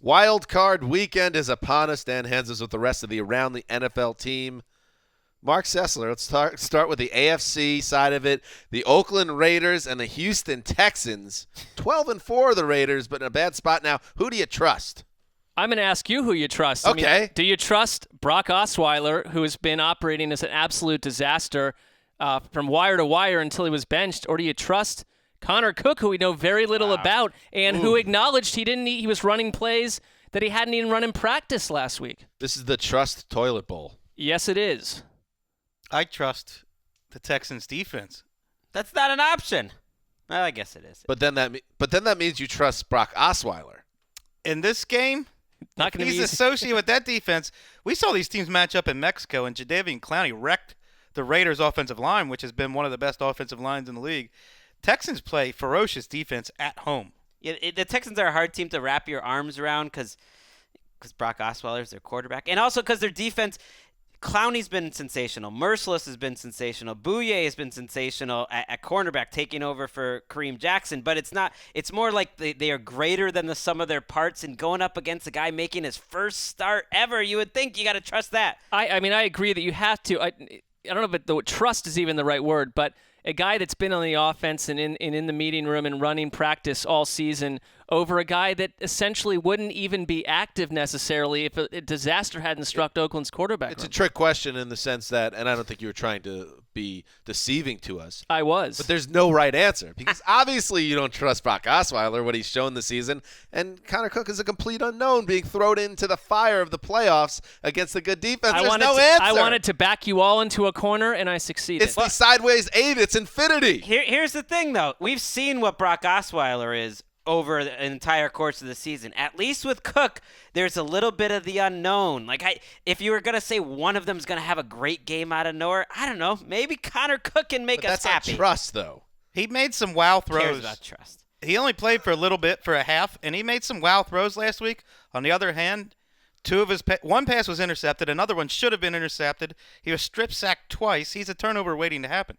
Wild card weekend is upon us. Dan Hanses with the rest of the Around the NFL team. Mark Sessler, let's start with the AFC side of it. The Oakland Raiders and the Houston Texans. 12-4 the Raiders, but in a bad spot now. Who do you trust? I'm going to ask you who you trust. Okay. I mean, do you trust Brock Osweiler, who has been operating as an absolute disaster from wire to wire until he was benched, or do you trust Connor Cook, who we know very little about, and who acknowledged he was running plays that he hadn't even run in practice last week? This is the Trust Toilet Bowl. Yes, it is. I trust the Texans defense. That's not an option. Well, I guess it is. But then that means you trust Brock Osweiler. In this game, Not going to be he's easy. associated with that defense. We saw these teams match up in Mexico, and Jadeveon Clowney wrecked the Raiders' offensive line, which has been one of the best offensive lines in the league. Texans play ferocious defense at home. Yeah, the Texans are a hard team to wrap your arms around because Brock Osweiler is their quarterback, and also because their defense. Clowney's been sensational. Merciless has been sensational. Bouye has been sensational at cornerback, taking over for Kareem Jackson. But it's not. It's more like they are greater than the sum of their parts. And going up against a guy making his first start ever, you would think you got to trust that. I mean, I agree that you have to. I don't know if the trust is even the right word, but a guy that's been on the offense and in the meeting room and running practice all season over a guy that essentially wouldn't even be active necessarily if a disaster hadn't struck Oakland's quarterback It's room. a trick question in the sense that, and I don't think you were trying to be deceiving to us, I was. but there's no right answer because obviously you don't trust Brock Osweiler, what he's shown this season, and Connor Cook is a complete unknown being thrown into the fire of the playoffs against a good defense. There's no answer. I wanted to back you all into a corner, and I succeeded. It's the sideways 8. It's infinity. Here's the thing, though. We've seen what Brock Osweiler is over an entire course of the season. At least with Cook, there's a little bit of the unknown. If you were going to say one of them is going to have a great game out of nowhere, I don't know. Maybe Connor Cook can make us happy. That's not trust, though. He made some wow Who cares throws. about trust? He only played for a little bit, for a half, and he made some wow throws last week. On the other hand, one pass was intercepted. Another one should have been intercepted. He was strip sacked twice. He's a turnover waiting to happen.